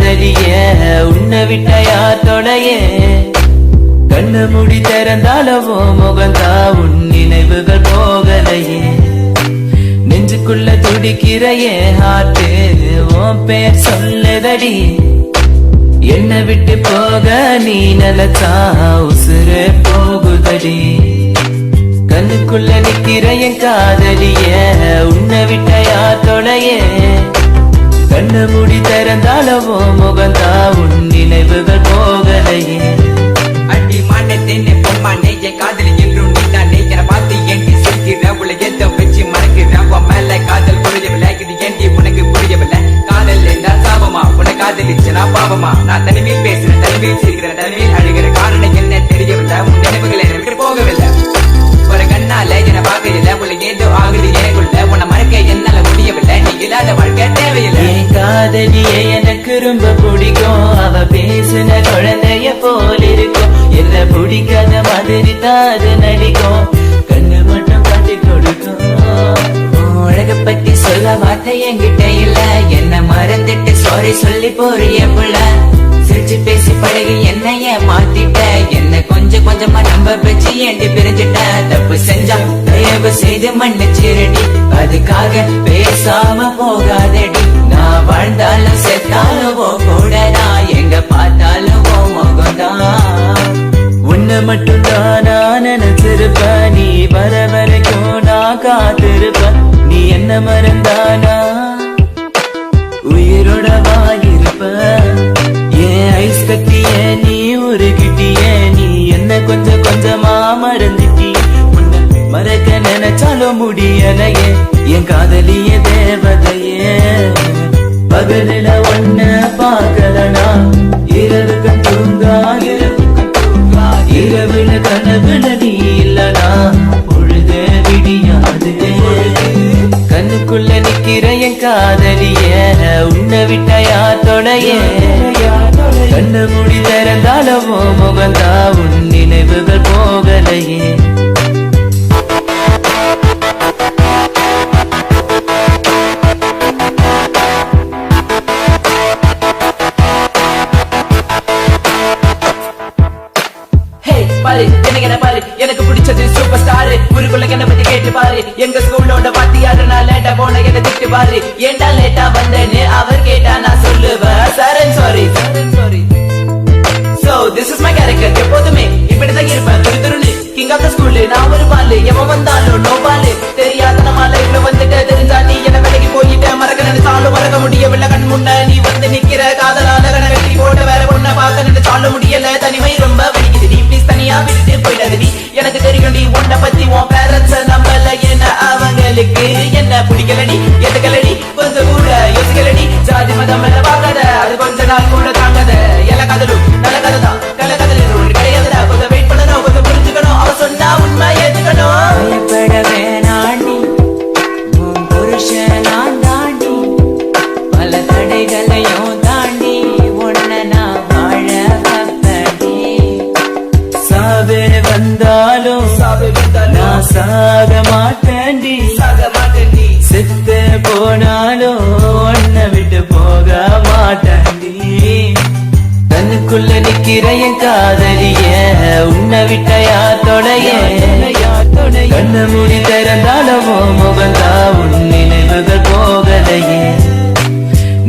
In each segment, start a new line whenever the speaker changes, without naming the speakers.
காதலிய உன்னை விட்ட யார் தொலைய கண்ணு முடி திறந்தாலவோ முகந்தா உன் நினைவுகள் போகலையே நெஞ்சுக்குள்ள துடிக்கிற என் ஹார்ட் உன் பேர் சொல்லுதடி என்னை விட்டு போக நீ நிலச்சா உசுறு போகுதடி கண்ணுக்குள்ள நிக்கிற என் காதலிய உன்னை விட்ட யார் தொலைய கண்ணு மூடி திறந்தாலவோ முகந்தா உன் நினைவுகள் போகலையே
அடி மாட்டேன்னு பொம்மானே என் காதலி என்றும் நீதானே என்னை பார்த்து ஏண்டி சிரிக்கிற உள்ள ஏதோ வச்சு மறக்கிற உன் மேல காதல் புரியவில்லை இது ஏண்டி உனக்கு புரியவில்லை காதல் என்றால் சாபமா உன்னை காதலிச்சனா பாவமா நான் தனிமையில் பேசுறேன் தனிமையில் சிரிக்கிறேன் தனிமையில் அழுகிற காரணம் என்ன தெரியவில்லை உன் நினைவுகளை விட்டு போகவில்லை ஒரு கண்ணால என்னை பார்க்கல உள்ள ஏதோ ஆகுது எனக்குள்ள உன்னை மறக்க என்னால முடியவில்லை நீ இல்லாத வாழ்க்கை தேவையில்லை
என் காதலியே எனக்கு ரொம்ப பிடிக்கும் அவ பேசுன குழந்தைய போல் இருக்கும் என்ன பிடிக்காத மாதிரி தாது நடிக்கும் கண்ணு மட்டும் காட்டி கொடுக்கும்
உலக பத்தி சொல்ல வார்த்தை என்கிட்ட இல்ல என்ன மறந்துட்டு சாரி சொல்லி போறிய புள்ள சிரிச்சு பேசி பழகி என்னைய மாத்திட்ட என்ன கொஞ்சம் கொஞ்சமா நம்ப வச்சு ஏண்டி பிரிஞ்சிட்ட தப்பு செஞ்சா தயவு செய்து மன்னிச்சிருடி அதுக்காக பேசாம போகாதடி நான் வாழ்ந்தாலும் செத்தாலும் கூட நான் எங்க பார்த்தாலும் முகம்தான்
உன்னை மட்டும் தான் நான் நினைச்சிருப்ப நீ வர வரைக்கும் நான் காத்திருப்ப நீ என்ன மறந்தானா உயிரோட வாயிருப்ப ஏன் ஐஸ் கட்டிய நீ உருகிட்டிய நீ என்ன கொஞ்சம் கொஞ்சமா மறந்துட்டிய உன்னை மறக்க நினைச்சாலும் முடியலையே என் காதலிய தேவதையே பகலில ஒன்ன பார்க்கலனா இரவுக்கு தூங்காது இரவுல கனவுல நீ இல்லனா பொழுது விடியாது கண்ணுக்குள்ள நிக்கிற என் காதலிய உன்னை விட்ட யார் தொலைய கண்ணு மூடி திறந்தாலவோ முகந்தா உன் நினைவுகள் போகலையே
பாரு என்ன பாரு எனக்கு பிடிச்சது சூப்பர் ஸ்டார் ஊருக்குள்ள என்ன பத்தி கேட்டு பாரு எங்க ஸ்கூலோட வாத்தியாரு நான் லேட்டா போன என்ன திட்டு பாரு ஏண்டா லேட்டா வந்தேன்னு அவர் கேட்டா நான் சொல்லுவேன் Charan sorry so this is my character எப்போதுமே இப்படிதான் இருப்பேன் துருதுருன்னு கிங் ஆஃப் த ஸ்கூல் நான் ஒரு பாலு எவன் வந்தாலும் நோ பாலு தெரியாத நம்ம லைஃப்ல வந்துட்டு தெரிஞ்சா நீ என்ன விலகி போயிட்ட மறக்க நினைச்சாலும் மறக்க முடியவில்லை கண் முன்ன நீ வந்து நிக்கிற காதலால கண வெட்டி போட்ட வேற ஒன்ன பார்க்க நினைச்சாலும் முடியல தனிமை ரொம்ப வலிக்குது நீ ப்ளீஸ் தனியா விட்டுட்டு போயிடாதடி எனக்கு தெரியும் நீ உன்னை பத்தி உன் பேரண்ட்ஸ் நம்பல என்ன அவங்களுக்கு என்ன பிடிக்கலடி எதுக்கலடி கொஞ்சம் கூட யோசிக்கலடி ஜாதி மதம் எல்லாம் பார்க்காத அது கொஞ்ச நாள் கூட தாங்காத எல்லா கதலும் நல்ல கதை தான் கல கதலும் ஒன்று கிடையாதுடா கொஞ்சம் வெயிட் பண்ணணும் கொஞ்சம் புரிஞ்சுக்கணும் அவ சொன்னா உண்மை ஏத்துக்கணும்
பயப்படவே நாண்டி உன் புருஷன் நான் தாண்டி பல தடைகளையும் தாண்டி உன்னை நான் வாழ வைப்பேன்டி சாவே வந்தாலும் நான் சாக மாட்டேன்டி செத்து போனாலும் உன்னை விட்டு போக மாட்டேன்டி கண்ணுக்குள்ள நிக்கிற என் காதலிய உன்னை விட்ட யார் தொலைய கண்ணு மூடி திறந்தாலவோ முகந்தா உன் நினைவுகள் போகலையே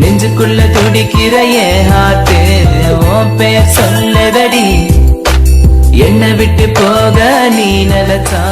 நெஞ்சுக்குள்ள துடிக்கிற என் ஹார்ட் உன் பேர் சொல்லுதடி என்னை விட்டு போக நீ நிலச்சா